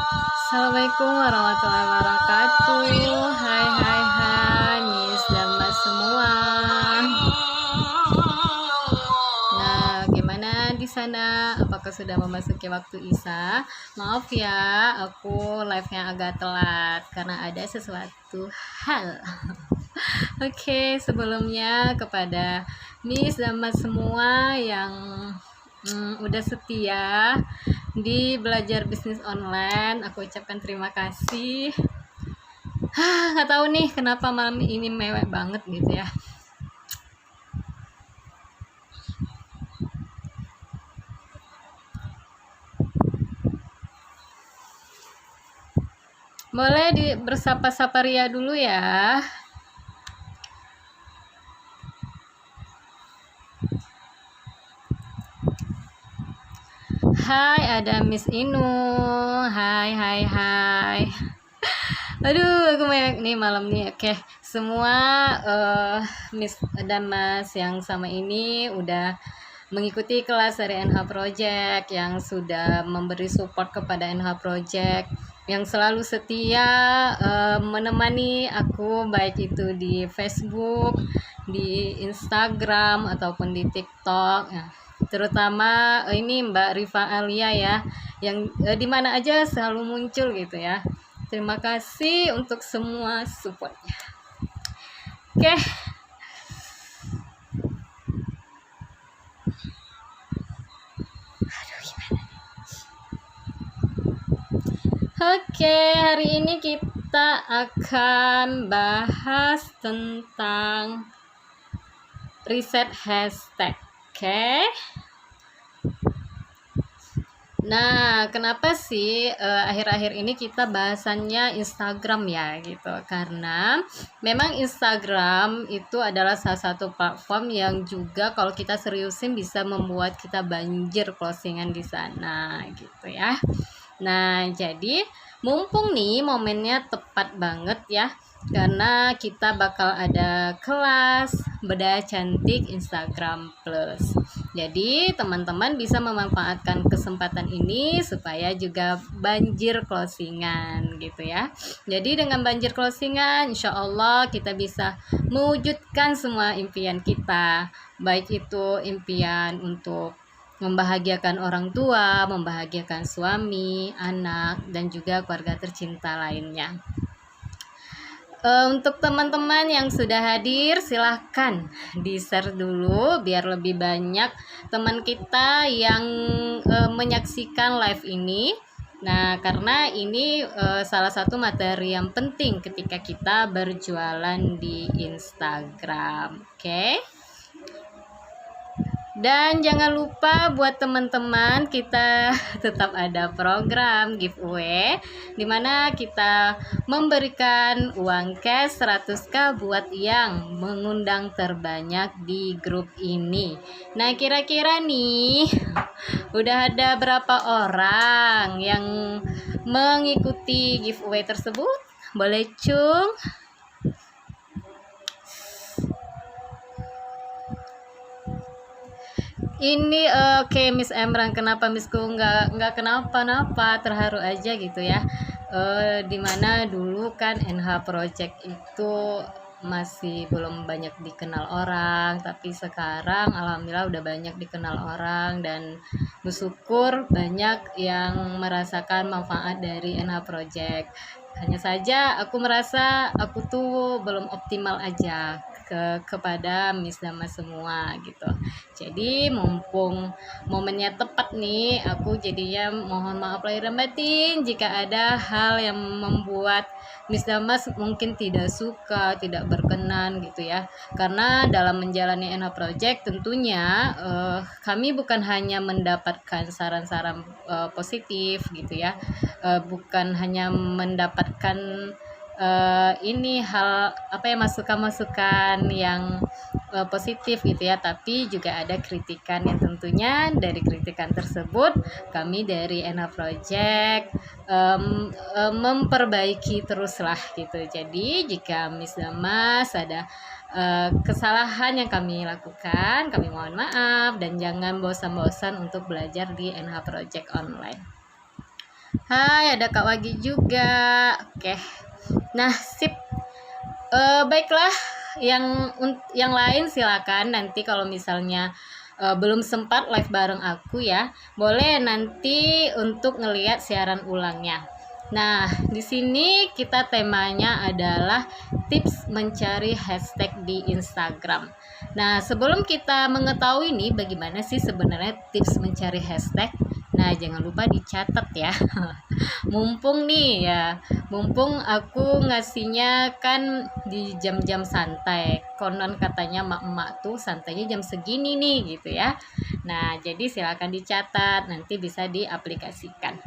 Assalamualaikum warahmatullahi wabarakatuh. Hai hai hai Miss dan Mas semua. Nah, gimana di sana? Apakah sudah memasuki waktu Isya? Maaf ya, aku live-nya agak telat karena ada sesuatu hal. Oke, sebelumnya kepada Miss dan Mas semua yang udah setia di belajar bisnis online, aku ucapkan terima kasih. Nggak tahu nih kenapa malam ini mewek banget gitu ya. Boleh bersapa-sapa Ria dulu ya. Hai, ada Miss Inu. Hai, hai, hai. Aduh, aku mewek nih malam nih. Oke, semua Miss dan Mas yang sama ini udah mengikuti kelas dari NH Project, yang sudah memberi support kepada NH Project, yang selalu setia menemani aku, baik itu di Facebook, di Instagram ataupun di TikTok. Nah, terutama ini Mbak Rifa Alia ya, yang di mana aja selalu muncul gitu ya. Terima kasih untuk semua supportnya. Oke. Oke, hari ini kita akan bahas tentang riset hashtag. Oke. Nah, kenapa sih akhir-akhir ini kita bahasannya Instagram ya gitu? Karena memang Instagram itu adalah salah satu platform yang juga kalau kita seriusin bisa membuat kita banjir closingan di sana gitu ya. Nah, jadi mumpung nih momennya tepat banget ya, karena kita bakal ada kelas bedah cantik Instagram Plus. Jadi teman-teman bisa memanfaatkan kesempatan ini supaya juga banjir closingan gitu ya. Jadi dengan banjir closingan, insya Allah kita bisa mewujudkan semua impian kita, baik itu impian untuk membahagiakan orang tua, membahagiakan suami, anak, dan juga keluarga tercinta lainnya. Untuk teman-teman yang sudah hadir, silahkan di-share dulu biar lebih banyak teman kita yang menyaksikan live ini. Nah, karena ini salah satu materi yang penting ketika kita berjualan di Instagram. Oke? Dan jangan lupa buat teman-teman, kita tetap ada program giveaway dimana kita memberikan uang cash 100k buat yang mengundang terbanyak di grup ini. Nah, kira-kira nih udah ada berapa orang yang mengikuti giveaway tersebut? Boleh cung? Ini oke, Miss Emran, kenapa Missku nggak kenapa-napa, terharu aja gitu ya. Dimana dulu kan NH Project itu masih belum banyak dikenal orang, tapi sekarang alhamdulillah udah banyak dikenal orang dan bersyukur banyak yang merasakan manfaat dari NH Project. Hanya saja aku merasa aku tuh belum optimal aja kepada Miss dan Mas semua gitu. Jadi mumpung momennya tepat nih, aku jadinya mohon maaf lahir dan batin jika ada hal yang membuat Miss dan Mas mungkin tidak suka, tidak berkenan gitu ya. Karena dalam menjalani NH Project tentunya kami bukan hanya mendapatkan saran-saran positif gitu ya, bukan hanya mendapatkan ini hal apa ya, masukan-masukan yang positif gitu ya, tapi juga ada kritikan yang tentunya dari kritikan tersebut kami dari NH Project memperbaiki teruslah gitu. Jadi jika Miss dan Mas ada kesalahan yang kami lakukan, kami mohon maaf dan jangan bosan-bosan untuk belajar di NH Project Online. Hai, ada Kak Wagi juga. Oke. Nah, sip. Baiklah, yang lain silakan nanti kalau misalnya belum sempat live bareng aku ya, boleh nanti untuk ngelihat siaran ulangnya. Nah, di sini kita temanya adalah tips mencari hashtag di Instagram. Nah, sebelum kita mengetahui nih bagaimana sih sebenarnya tips mencari hashtag, nah jangan lupa dicatat ya. Mumpung nih ya, mumpung aku ngasihnya kan di jam-jam santai, konon katanya mak-mak tuh santainya jam segini nih gitu ya. Nah, jadi silakan dicatat, nanti bisa diaplikasikan.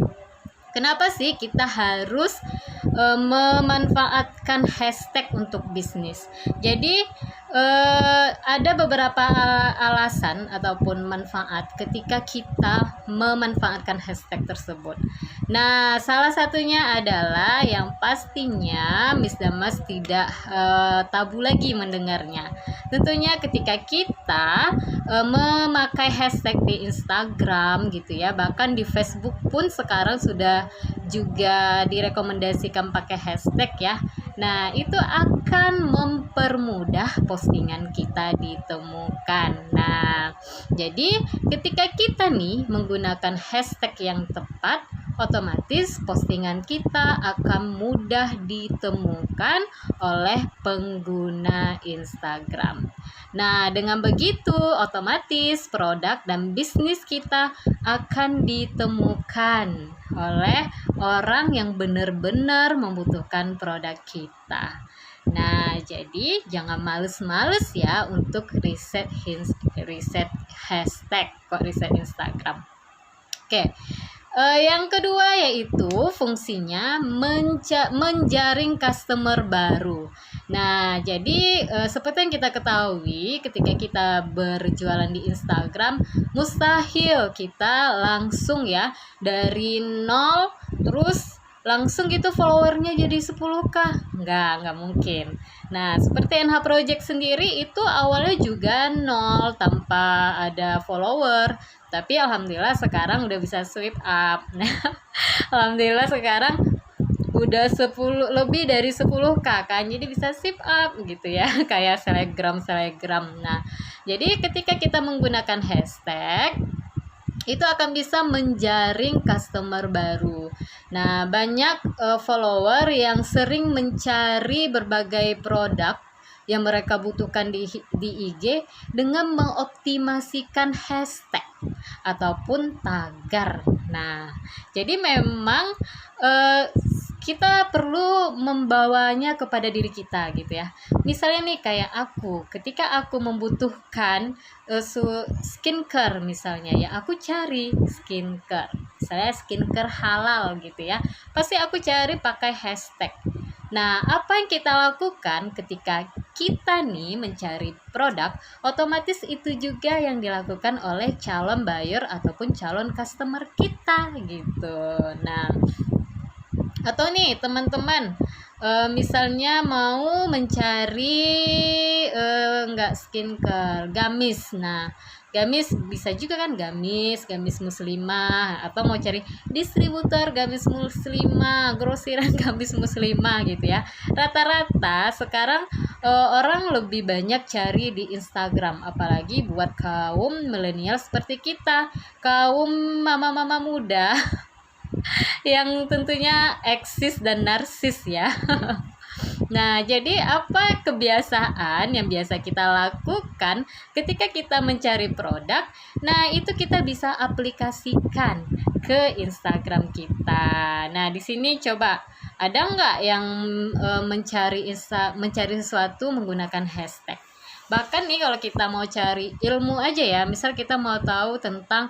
Kenapa sih kita harus memanfaatkan hashtag untuk bisnis? Jadi ada beberapa alasan ataupun manfaat ketika kita memanfaatkan hashtag tersebut. Nah, salah satunya adalah yang pastinya Miss Damas tidak tabu lagi mendengarnya. Tentunya ketika kita memakai hashtag di Instagram gitu ya, bahkan di Facebook pun sekarang sudah juga direkomendasikan pakai hashtag ya. Nah, itu akan mempermudah postingan kita ditemukan. Nah, jadi ketika kita nih menggunakan hashtag yang tepat, otomatis postingan kita akan mudah ditemukan oleh pengguna Instagram. Nah, dengan begitu otomatis produk dan bisnis kita akan ditemukan oleh orang yang benar-benar membutuhkan produk kita. Nah, jadi jangan males-males ya untuk riset hashtag, kok riset Instagram. Oke. Yang kedua yaitu fungsinya menjaring customer baru. Nah, jadi seperti yang kita ketahui ketika kita berjualan di Instagram, mustahil kita langsung ya dari nol terus langsung gitu followernya jadi 10k. Nggak mungkin. Nah, seperti NH Project sendiri itu awalnya juga nol tanpa ada follower, tapi alhamdulillah sekarang udah bisa swipe up. Nah, alhamdulillah sekarang udah lebih dari 10k kan, jadi bisa swipe up gitu ya. Kayak selebgram. Nah, jadi ketika kita menggunakan hashtag itu akan bisa menjaring customer baru. Nah, banyak follower yang sering mencari berbagai produk yang mereka butuhkan di IG dengan mengoptimasikan hashtag ataupun tagar. Nah, jadi memang kita perlu membawanya kepada diri kita gitu ya. Misalnya nih kayak aku, ketika aku membutuhkan skincare misalnya ya, aku cari skincare. Misalnya skincare halal gitu ya. Pasti aku cari pakai hashtag. Nah, apa yang kita lakukan ketika kita nih mencari produk, otomatis itu juga yang dilakukan oleh calon buyer ataupun calon customer kita gitu. Nah, atau nih teman-teman misalnya mau mencari nggak skincare, gamis. Nah, gamis bisa juga kan, gamis muslimah, atau mau cari distributor gamis muslimah, grosiran gamis muslimah gitu ya. Rata-rata sekarang orang lebih banyak cari di Instagram, apalagi buat kaum milenial seperti kita, kaum mama-mama muda yang tentunya eksis dan narsis ya. Nah, jadi apa kebiasaan yang biasa kita lakukan ketika kita mencari produk? Nah, itu kita bisa aplikasikan ke Instagram kita. Nah, di sini coba ada nggak yang mencari sesuatu menggunakan hashtag? Bahkan nih kalau kita mau cari ilmu aja ya, misal kita mau tahu tentang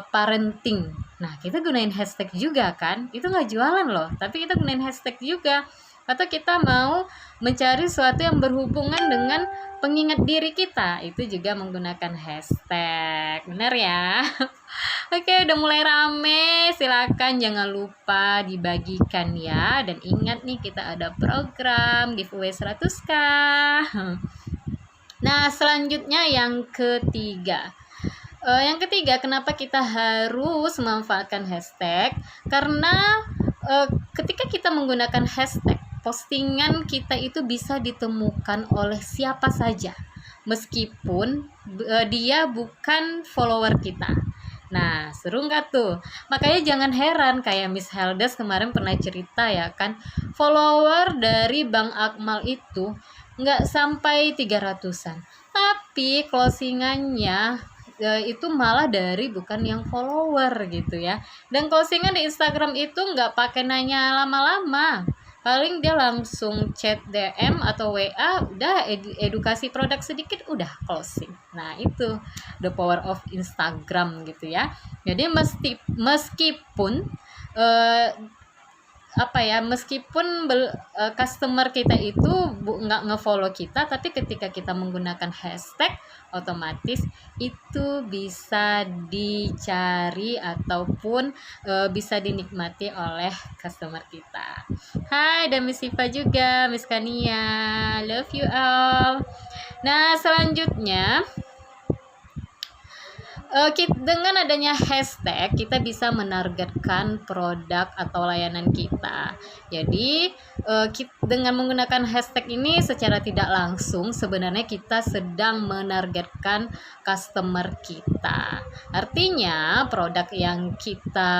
parenting. Nah, kita gunain hashtag juga kan? Itu nggak jualan loh, tapi kita gunain hashtag juga. Atau kita mau mencari sesuatu yang berhubungan dengan pengingat diri kita, itu juga menggunakan hashtag. Bener ya? Oke, udah mulai rame. Silakan jangan lupa dibagikan ya. Dan ingat nih, kita ada program giveaway 100k. Nah, selanjutnya yang ketiga. Yang ketiga, kenapa kita harus memanfaatkan hashtag? Karena ketika kita menggunakan hashtag, postingan kita itu bisa ditemukan oleh siapa saja, meskipun dia bukan follower kita. Nah, seru nggak tuh? Makanya jangan heran kayak Miss Heldas kemarin pernah cerita ya kan, follower dari Bang Akmal itu nggak sampai 300-an, tapi closingannya itu malah dari bukan yang follower gitu ya. Dan closingan di Instagram itu nggak pakai nanya lama-lama, paling dia langsung chat DM atau WA, udah edukasi produk sedikit udah closing. Nah itu the power of Instagram gitu ya. Jadi meskipun eh, meskipun customer kita itu nggak ngefollow kita, tapi ketika kita menggunakan hashtag, otomatis itu bisa dicari ataupun bisa dinikmati oleh customer kita. Hai, dan Miss Siva juga, Miss Kania, love you all. Nah, selanjutnya dengan adanya hashtag kita bisa menargetkan produk atau layanan kita. Jadi dengan menggunakan hashtag ini secara tidak langsung sebenarnya kita sedang menargetkan customer kita. Artinya produk yang kita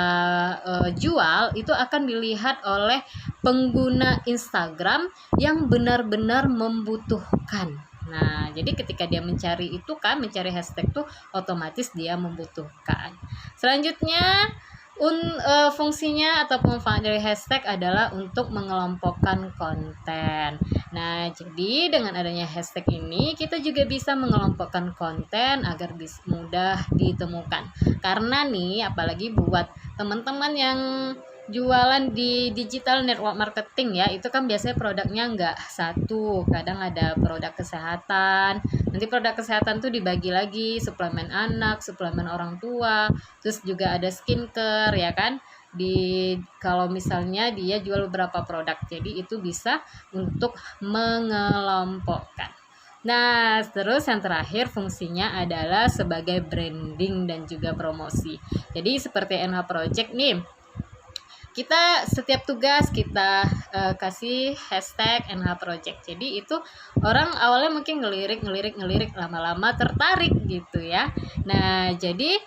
jual itu akan dilihat oleh pengguna Instagram yang benar-benar membutuhkan. Nah, jadi ketika dia mencari itu kan, mencari hashtag tuh otomatis dia membutuhkan. Selanjutnya, fungsinya atau manfaat dari hashtag adalah untuk mengelompokkan konten. Nah, jadi dengan adanya hashtag ini kita juga bisa mengelompokkan konten agar mudah ditemukan. Karena nih, apalagi buat teman-teman yang jualan di digital network marketing ya, itu kan biasanya produknya nggak satu, kadang ada produk kesehatan, nanti produk kesehatan tuh dibagi lagi, suplemen anak, suplemen orang tua, terus juga ada skincare ya kan, kalau misalnya dia jual beberapa produk, jadi itu bisa untuk mengelompokkan. Nah, terus yang terakhir fungsinya adalah sebagai branding dan juga promosi. Jadi seperti NH Project nih, kita setiap tugas kita kasih hashtag NH Project. Jadi itu orang awalnya mungkin ngelirik lama-lama tertarik gitu ya. Nah, jadi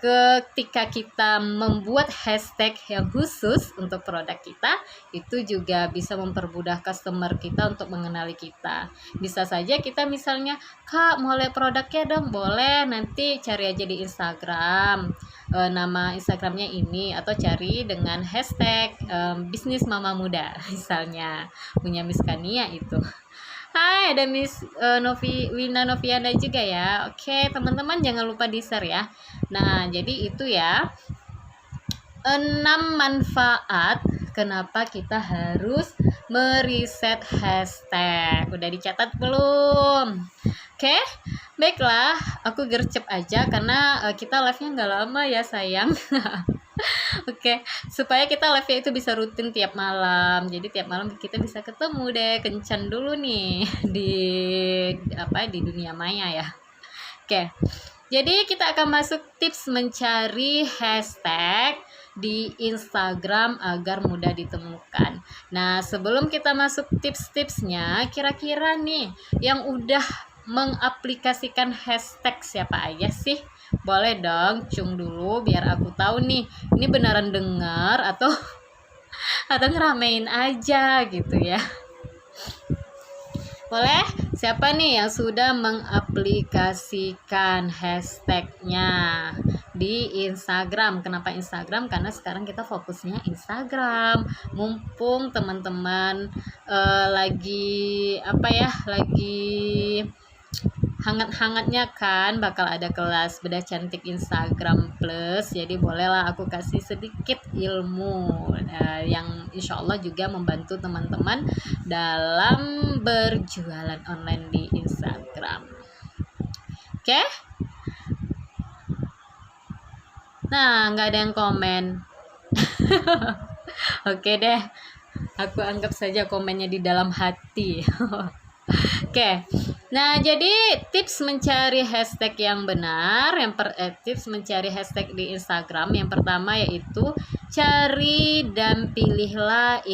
ketika kita membuat hashtag yang khusus untuk produk kita, itu juga bisa mempermudah customer kita untuk mengenali kita. Bisa saja kita misalnya, Kak mau lihat produknya dong, boleh, nanti cari aja di Instagram, nama Instagramnya ini, atau cari dengan hashtag bisnis mama muda misalnya, punya Miss Kania itu. Hai, ada Miss Wina Noviana juga ya. Oke, teman-teman jangan lupa di-share ya. Nah, jadi itu ya 6 manfaat kenapa kita harus meriset hashtag. Udah dicatat belum? Oke, baiklah, aku gercep aja karena kita live-nya nggak lama ya sayang. Oke, supaya kita live-nya itu bisa rutin tiap malam. Jadi tiap malam kita bisa ketemu deh, kencan dulu nih di dunia maya ya. Oke. Jadi kita akan masuk tips mencari hashtag di Instagram agar mudah ditemukan. Nah, sebelum kita masuk tips-tipsnya, kira-kira nih yang udah mengaplikasikan hashtag siapa aja sih? Boleh dong, cung dulu biar aku tahu nih, ini beneran dengar atau ngeramein aja gitu ya. Boleh? Siapa nih yang sudah mengaplikasikan hashtagnya di Instagram? Kenapa Instagram? Karena sekarang kita fokusnya Instagram. Mumpung teman-teman lagi hangat-hangatnya kan bakal ada kelas bedah cantik Instagram Plus, jadi bolehlah aku kasih sedikit ilmu yang insya Allah juga membantu teman-teman dalam berjualan online di Instagram. Oke? Nah, nggak ada yang komen. Oke deh, aku anggap saja komennya di dalam hati. Oke. Nah, jadi tips mencari hashtag yang benar, tips mencari hashtag di Instagram yang pertama yaitu cari dan pilihlah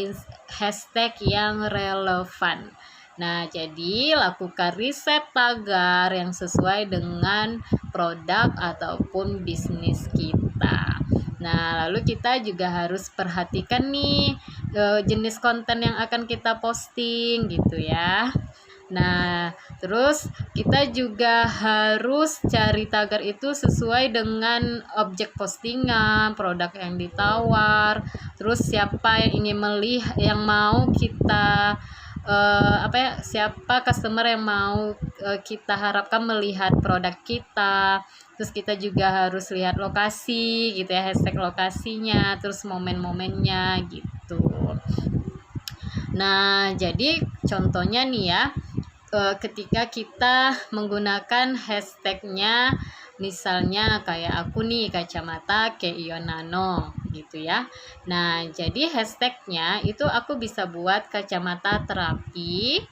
hashtag yang relevan. Nah, jadi lakukan riset tagar yang sesuai dengan produk ataupun bisnis kita. Nah, lalu kita juga harus perhatikan nih jenis konten yang akan kita posting gitu ya. Nah, terus kita juga harus cari tagar itu sesuai dengan objek postingan, produk yang ditawar, terus siapa yang ingin melihat, yang mau kita siapa customer yang mau kita harapkan melihat produk kita. Terus kita juga harus lihat lokasi gitu ya, hashtag lokasinya, terus momen-momennya gitu. Nah, jadi contohnya nih ya, ketika kita menggunakan hashtagnya, misalnya kayak aku nih, kacamata Keion Nano gitu ya. Nah, jadi hashtagnya itu aku bisa buat kacamata terapi,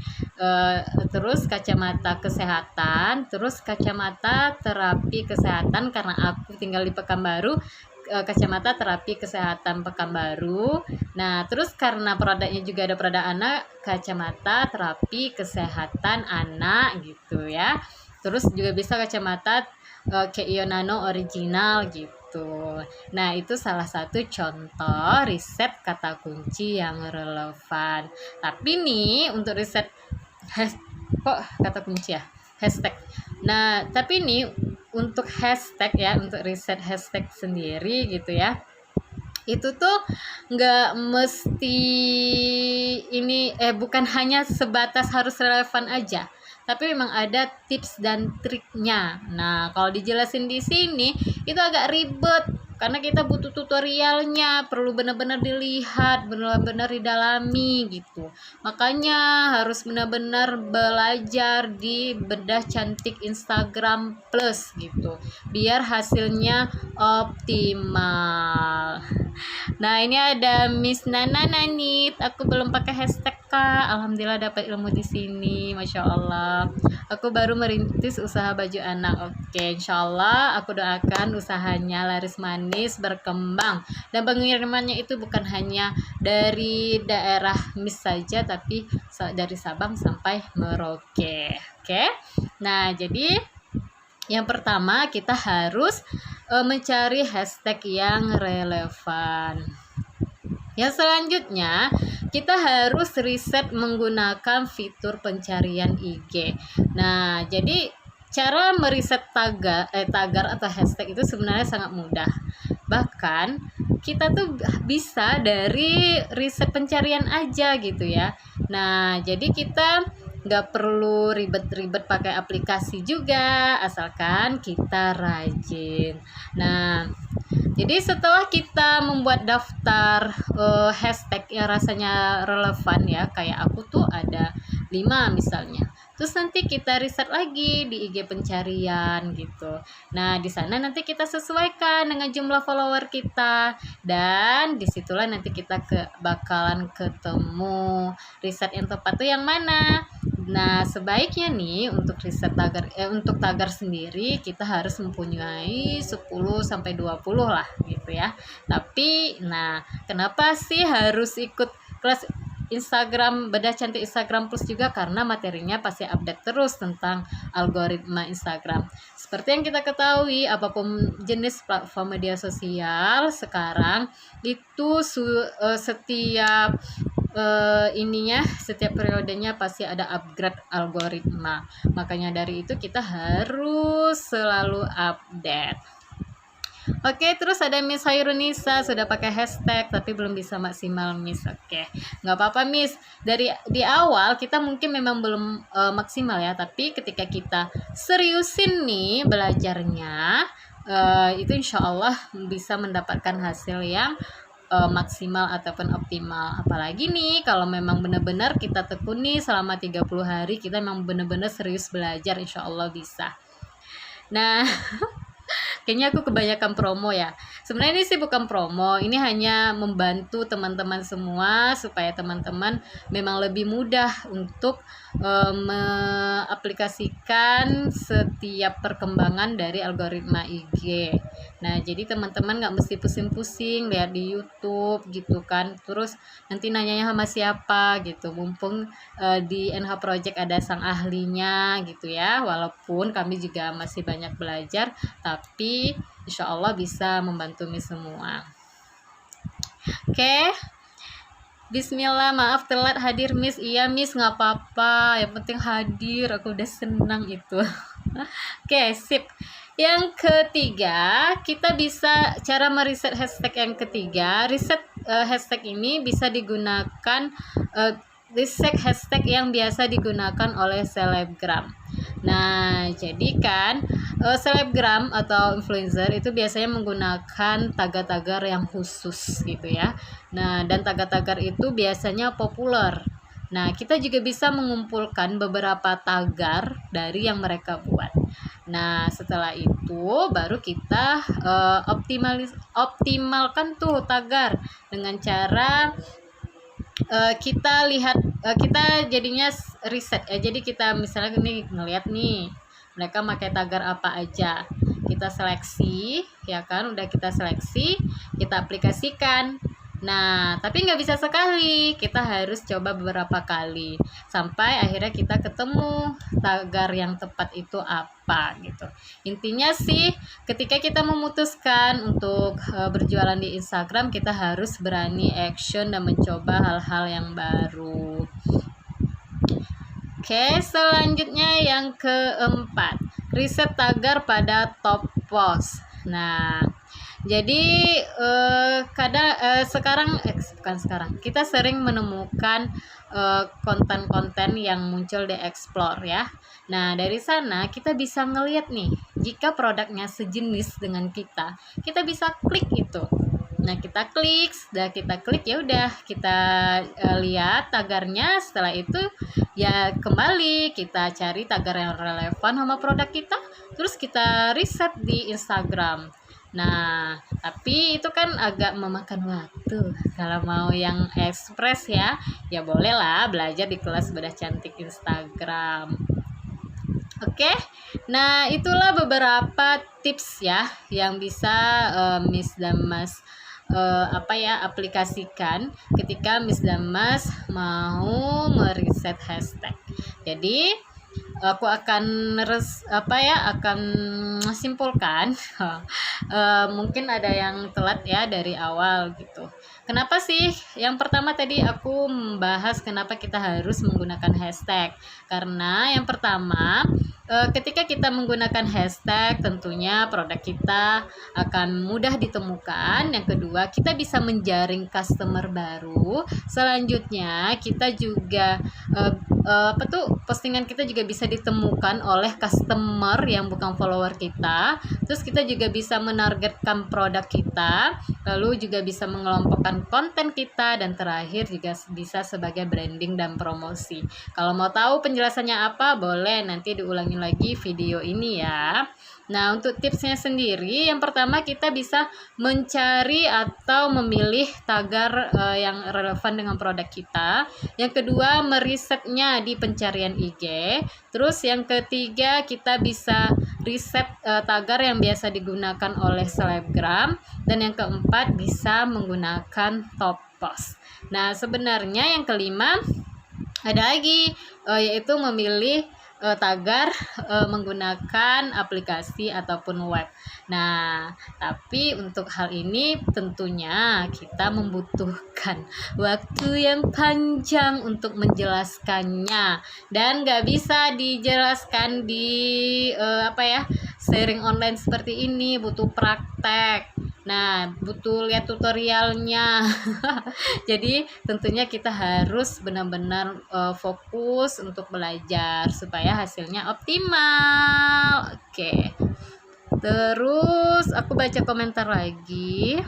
terus kacamata kesehatan, terus kacamata terapi kesehatan karena aku tinggal di Pekanbaru, kacamata terapi kesehatan Pekanbaru. Nah, terus karena produknya juga ada produk anak, kacamata terapi kesehatan anak gitu ya. Terus juga bisa kacamata Keion Nano original gitu. Nah, itu salah satu contoh riset kata kunci yang relevan. Tapi nih untuk riset kok kata kunci ya? Hashtag. Nah, tapi nih untuk hashtag ya, untuk riset hashtag sendiri gitu ya, itu tuh nggak mesti ini bukan hanya sebatas harus relevan aja, tapi memang ada tips dan triknya. Nah, kalau dijelasin di sini itu agak ribet karena kita butuh tutorialnya, perlu benar-benar dilihat, benar-benar didalami gitu. Makanya harus benar-benar belajar di Bedah Cantik Instagram Plus gitu, biar hasilnya optimal. Nah, ini ada Miss Nana Nanit. Aku belum pakai hashtag, Kak. Alhamdulillah dapat ilmu di sini. Masya Allah. Aku baru merintis usaha baju anak. Oke, insya Allah aku doakan usahanya laris manis, berkembang. Dan pengirimannya itu bukan hanya dari daerah Miss saja, tapi dari Sabang sampai Merauke. Oke. Nah, jadi yang pertama kita harus mencari hashtag yang relevan. Yang selanjutnya kita harus riset menggunakan fitur pencarian IG. Nah, jadi cara meriset tagar atau hashtag itu sebenarnya sangat mudah. Bahkan kita tuh bisa dari riset pencarian aja gitu ya. Nah, jadi kita nggak perlu ribet-ribet pakai aplikasi juga, asalkan kita rajin. Nah, jadi setelah kita membuat daftar hashtag yang rasanya relevan ya, kayak aku tuh ada 5 misalnya. Terus nanti kita riset lagi di IG pencarian gitu. Nah, di sana nanti kita sesuaikan dengan jumlah follower kita, dan disitulah nanti kita bakalan ketemu riset yang tepat tuh yang mana. Nah, sebaiknya nih untuk riset untuk tagar sendiri kita harus mempunyai 10 sampai 20 lah gitu ya. Tapi nah, kenapa sih harus ikut kelas Instagram Bedah Cantik Instagram Plus juga? Karena materinya pasti update terus tentang algoritma Instagram. Seperti yang kita ketahui, apapun jenis platform media sosial sekarang itu setiap setiap periodenya pasti ada upgrade algoritma. Makanya dari itu kita harus selalu update. Oke, terus ada Miss Hairunisa sudah pakai hashtag tapi belum bisa maksimal, Miss. Oke, nggak apa-apa, Miss. Di awal kita mungkin memang belum maksimal ya, tapi ketika kita seriusin nih belajarnya, itu insya Allah bisa mendapatkan hasil yang maksimal ataupun optimal. Apalagi nih kalau memang benar-benar kita tekuni selama 30 hari, kita memang benar-benar serius belajar, insya Allah bisa. Nah, Kayaknya aku kebanyakan promo ya. Sebenarnya ini sih bukan promo, ini hanya membantu teman-teman semua supaya teman-teman memang lebih mudah untuk mengaplikasikan setiap perkembangan dari algoritma IG. Nah, jadi teman-teman nggak mesti pusing-pusing lihat di YouTube gitu kan. Terus nanti nanyanya sama siapa gitu. Mumpung di NH Project ada sang ahlinya gitu ya. Walaupun kami juga masih banyak belajar, tapi insya Allah bisa membantu Miss semua. Oke. Bismillah, maaf telat hadir Miss. Iya Miss, nggak apa-apa, yang penting hadir, aku udah senang itu. Oke, sip. Yang ketiga, kita bisa cara meriset hashtag. Yang ketiga, riset hashtag ini bisa digunakan, riset hashtag yang biasa digunakan oleh selebgram. Nah, jadi kan selebgram atau influencer itu biasanya menggunakan tagar-tagar yang khusus gitu ya. Nah, dan tagar-tagar itu biasanya populer. Nah, kita juga bisa mengumpulkan beberapa tagar dari yang mereka buat. Nah, setelah itu baru kita optimalkan tuh tagar dengan cara kita lihat, kita jadinya riset ya. Jadi kita misalnya nih ngeliat nih mereka pakai tagar apa aja, kita seleksi ya kan, udah kita seleksi, kita aplikasikan. Nah, tapi nggak bisa sekali, kita harus coba beberapa kali sampai akhirnya kita ketemu tagar yang tepat itu apa gitu. Intinya sih, ketika kita memutuskan untuk berjualan di Instagram, kita harus berani action dan mencoba hal-hal yang baru. Oke, selanjutnya yang keempat, riset tagar pada top post. Nah, jadi kita sering menemukan konten-konten yang muncul di explore ya. Nah, dari sana kita bisa ngelihat nih, jika produknya sejenis dengan kita bisa klik itu. Nah, kita klik ya udah kita lihat tagarnya. Setelah itu ya kembali kita cari tagar yang relevan sama produk kita, terus kita riset di Instagram. Nah, tapi itu kan agak memakan waktu. Kalau mau yang ekspres ya bolehlah belajar di kelas Bedah Cantik Instagram. Oke, nah itulah beberapa tips ya yang bisa Miss dan Mas aplikasikan ketika Miss dan Mas mau meriset hashtag. Jadi aku akan akan simpulkan. Mungkin ada yang telat ya dari awal gitu. Kenapa sih? Yang pertama tadi aku membahas kenapa kita harus menggunakan hashtag. Karena yang pertama, ketika kita menggunakan hashtag, tentunya produk kita akan mudah ditemukan. Yang kedua, kita bisa menjaring customer baru. Selanjutnya, kita juga postingan kita juga bisa ditemukan oleh customer yang bukan follower kita. Terus kita juga bisa menargetkan produk kita, lalu juga bisa mengelompokkan konten kita, dan terakhir juga bisa sebagai branding dan promosi. Kalau mau tahu penjelasannya apa, boleh nanti diulangi lagi video ini ya. Nah, untuk tipsnya sendiri, yang pertama kita bisa mencari atau memilih tagar yang relevan dengan produk kita. Yang kedua, merisetnya di pencarian IG. Terus yang ketiga, kita bisa riset tagar yang biasa digunakan oleh selebgram. Dan yang keempat, bisa menggunakan top post. Nah, sebenarnya yang kelima ada lagi, yaitu memilih tagar menggunakan aplikasi ataupun web. Nah, tapi untuk hal ini tentunya kita membutuhkan waktu yang panjang untuk menjelaskannya, dan nggak bisa dijelaskan di sharing online seperti ini, butuh praktek. Nah, butuh lihat tutorialnya. Jadi tentunya kita harus benar-benar fokus untuk belajar supaya hasilnya optimal. Oke. Terus aku baca komentar lagi.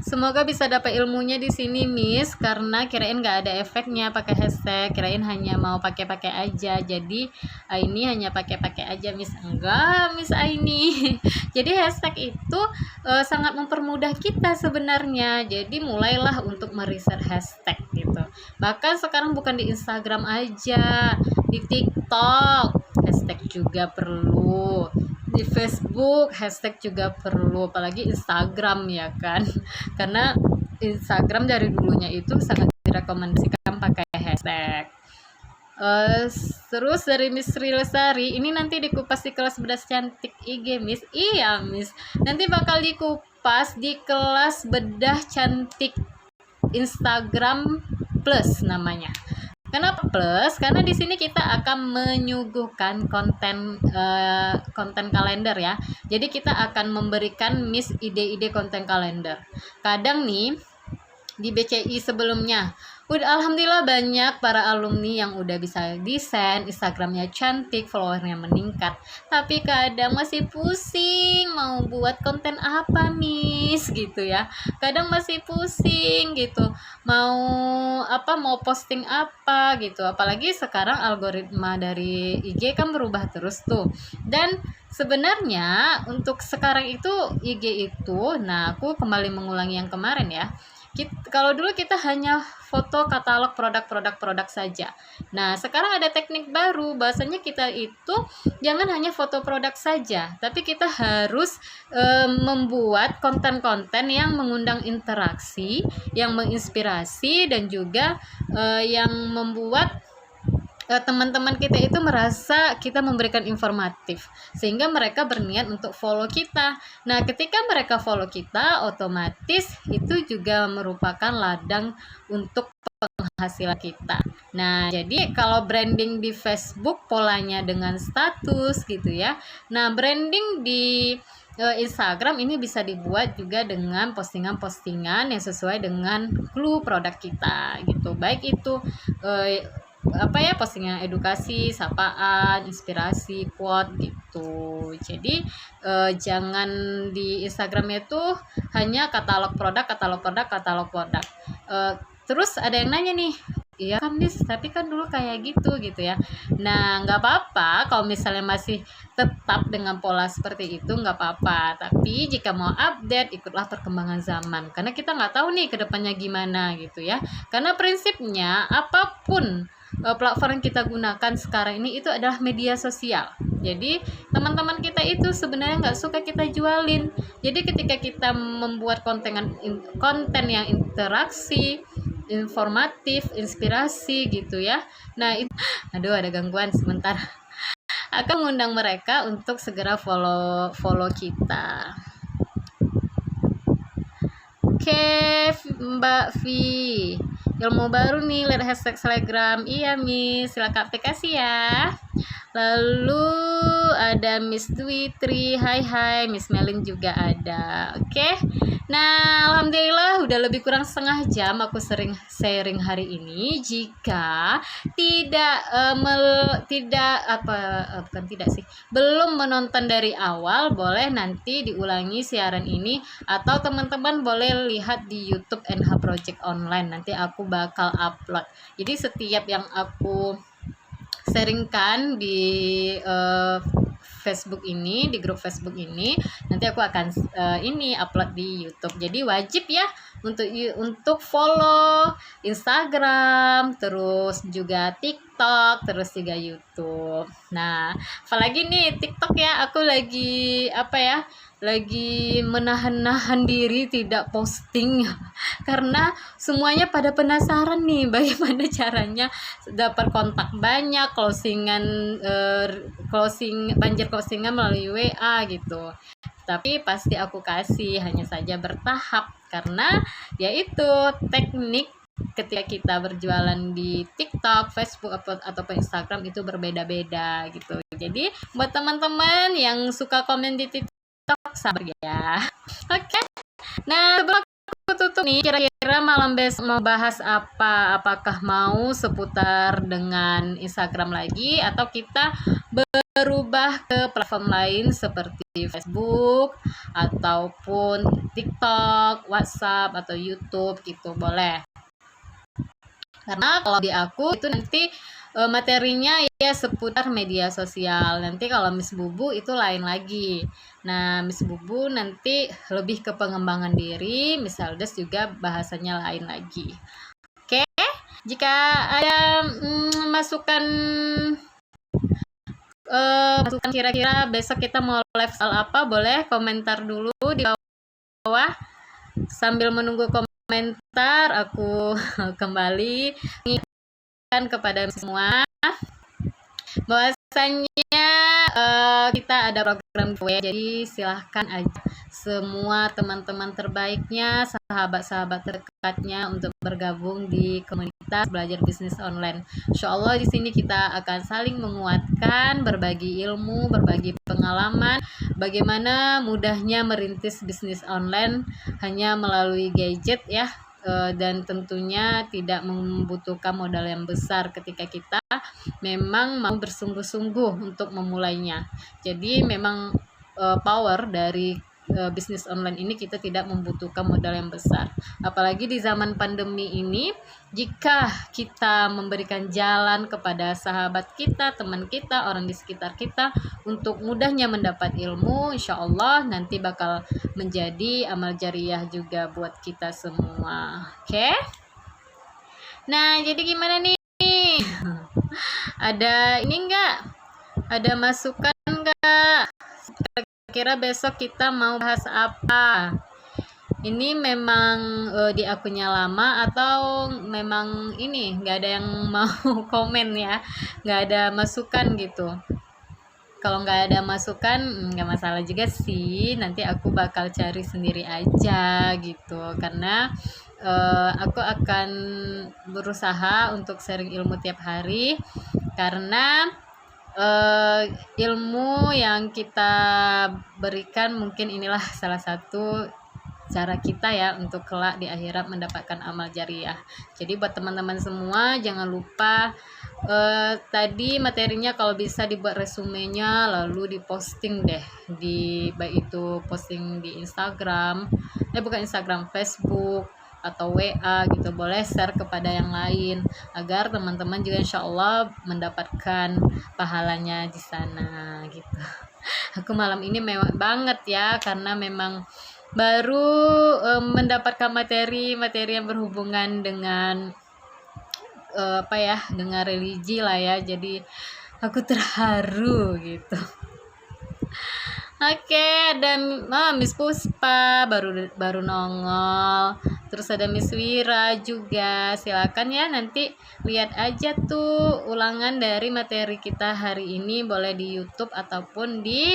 Semoga bisa dapat ilmunya di sini, Miss, karena kirain nggak ada efeknya pakai hashtag, kirain hanya mau pakai-pakai aja. Jadi ini hanya pakai-pakai aja, Miss. Enggak, Miss Aini. Jadi hashtag itu sangat mempermudah kita sebenarnya. Jadi mulailah untuk meriset hashtag gitu. Bahkan sekarang bukan di Instagram aja, di TikTok hashtag juga perlu, di Facebook hashtag juga perlu, apalagi Instagram ya kan. Karena Instagram dari dulunya itu sangat direkomendasikan pakai hashtag. Terus dari Miss Sri Lestari, ini nanti dikupas di kelas bedah cantik IG, Miss. Iya, Miss. Nanti bakal dikupas di kelas bedah cantik Instagram Plus namanya. Kenapa plus? Karena di sini kita akan menyuguhkan konten kalender ya. Jadi kita akan memberikan Miss ide-ide konten kalender. Kadang nih di BCI sebelumnya alhamdulillah banyak para alumni yang udah bisa desain, Instagramnya cantik, followernya meningkat, tapi kadang masih pusing mau buat konten apa, Miss, gitu ya. Kadang masih pusing gitu mau posting apa gitu, apalagi sekarang algoritma dari IG kan berubah terus tuh. Dan sebenarnya untuk sekarang itu IG itu, nah aku kembali mengulangi yang kemarin ya. Kalau dulu kita hanya foto katalog produk saja. Nah, sekarang ada teknik baru, bahasanya kita itu jangan hanya foto produk saja, tapi kita harus membuat konten-konten yang mengundang interaksi, yang menginspirasi, dan juga yang membuat teman-teman kita itu merasa kita memberikan informatif, sehingga mereka berniat untuk follow kita. Nah, ketika mereka follow kita, otomatis itu juga merupakan ladang untuk penghasilan kita. Nah, jadi kalau branding di Facebook polanya dengan status gitu ya. Nah, branding di Instagram ini bisa dibuat juga dengan postingan-postingan yang sesuai dengan clue produk kita gitu. Baik itu postingan edukasi, sapaan, inspirasi, quote gitu. Jadi jangan di Instagram itu hanya katalog produk. Terus ada yang nanya nih, iya kan, Miss, tapi kan dulu kayak gitu ya. Nah, nggak apa-apa kalau misalnya masih tetap dengan pola seperti itu, nggak apa-apa. Tapi jika mau update, ikutlah perkembangan zaman, karena kita nggak tahu nih kedepannya gimana gitu ya. Karena prinsipnya apapun platform yang kita gunakan sekarang ini itu adalah media sosial. Jadi teman-teman kita itu sebenarnya nggak suka kita jualin. Jadi ketika kita membuat konten yang interaksi, informatif, inspirasi gitu ya. Nah, itu ada gangguan sebentar. Akan mengundang mereka untuk segera follow kita. Oke, Mbak V, ilmu baru nih, lihat hashtag Telegram. Iya, Miss, silakan aplikasi ya. Lalu ada Miss Dwi3, hai Miss Melin juga ada. Oke. Nah, alhamdulillah udah lebih kurang setengah jam aku sering sharing hari ini. Jika belum menonton dari awal, boleh nanti diulangi siaran ini, atau teman-teman boleh lihat di YouTube NH Project Online. Nanti aku bakal upload. Jadi setiap yang aku sharingkan di Facebook ini, di grup Facebook ini, nanti aku akan upload di YouTube. Jadi wajib ya untuk follow Instagram, terus juga TikTok, terus juga YouTube. Nah, apalagi nih TikTok ya, aku lagi lagi menahan diri tidak posting karena semuanya pada penasaran nih bagaimana caranya dapat kontak banyak, banjir closingan melalui WA gitu. Tapi pasti aku kasih, hanya saja bertahap, karena yaitu teknik ketika kita berjualan di TikTok, Facebook ataupun Instagram itu berbeda-beda gitu. Jadi buat teman-teman yang suka komen di TikTok, sabar ya. Oke. Nah, sebelum aku tutup nih, kira-kira malam besok mau bahas apa? Apakah mau seputar dengan Instagram lagi, atau kita berubah ke platform lain seperti Facebook ataupun TikTok, WhatsApp atau YouTube gitu boleh. Karena kalau di aku itu nanti materinya ya seputar media sosial. Nanti kalau Miss Bubu itu lain lagi. Nah, Miss Bubu nanti lebih ke pengembangan diri, Miss Aldes juga bahasanya lain lagi. Oke, jika ada masukan kira-kira besok kita mau live soal apa, boleh komentar dulu di bawah. Sambil menunggu komentar, aku kembali mengingatkan kepada semua bahwasanya kita ada program giveaway, jadi silahkan aja semua teman-teman terbaiknya, sahabat-sahabat terdekatnya untuk bergabung di komunitas belajar bisnis online. Insya Allah di sini kita akan saling menguatkan, berbagi ilmu, berbagi pengalaman, bagaimana mudahnya merintis bisnis online hanya melalui gadget ya. Dan tentunya tidak membutuhkan modal yang besar ketika kita memang mau bersungguh-sungguh untuk memulainya. Jadi memang power dari bisnis online ini kita tidak membutuhkan modal yang besar. Apalagi di zaman pandemi ini, jika kita memberikan jalan kepada sahabat kita, teman kita, orang di sekitar kita untuk mudahnya mendapat ilmu, insya Allah nanti bakal menjadi amal jariah juga buat kita semua. Oke? Nah, jadi gimana nih? Ada ini enggak? Ada masukan enggak? Kira besok kita mau bahas apa? Ini memang di akunnya lama atau memang ini nggak ada yang mau komen ya, nggak ada masukan gitu. Kalau nggak ada masukan nggak masalah juga sih, nanti aku bakal cari sendiri aja gitu, karena aku akan berusaha untuk sharing ilmu tiap hari, karena ilmu yang kita berikan mungkin inilah salah satu cara kita ya untuk kelak di akhirat mendapatkan amal jariah. Jadi buat teman-teman semua jangan lupa tadi materinya kalau bisa dibuat resumenya lalu diposting deh di baik itu posting di Instagram, bukan Instagram, Facebook atau WA gitu, boleh share kepada yang lain agar teman-teman juga insya Allah mendapatkan pahalanya di sana gitu. Aku malam ini mewah banget ya, karena memang baru mendapatkan materi yang berhubungan dengan dengan religi lah ya, jadi aku terharu gitu. Oke, dan Miss Puspa baru nongol. Terus ada Miss Wira juga. Silakan ya, nanti lihat aja tuh ulangan dari materi kita hari ini, boleh di YouTube ataupun di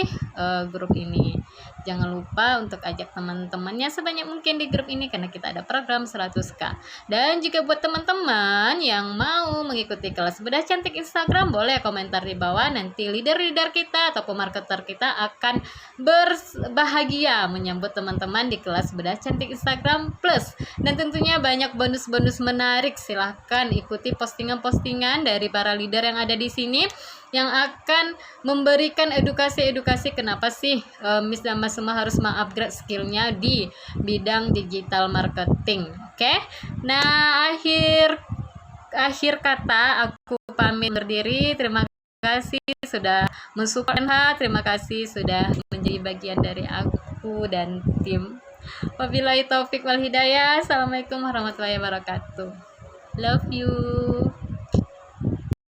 grup ini. Jangan lupa untuk ajak teman-temannya sebanyak mungkin di grup ini, karena kita ada program 100k. Dan juga buat teman-teman yang mau mengikuti kelas bedah cantik Instagram, boleh komentar di bawah. Nanti leader-leader kita ataupun marketer kita akan berbahagia menyambut teman-teman di kelas bedah cantik Instagram Plus. Dan tentunya banyak bonus-bonus menarik. Silahkan ikuti postingan-postingan dari para leader yang ada di sini, yang akan memberikan edukasi kenapa sih Miss dan Mas semua harus mengupgrade skillnya di bidang digital marketing. Oke? Nah, akhir kata aku pamit berdiri. Terima kasih sudah mensupport NH, terima kasih sudah menjadi bagian dari aku dan tim. Wabillahi taufik wal hidayah. Assalamualaikum warahmatullahi wabarakatuh. Love you.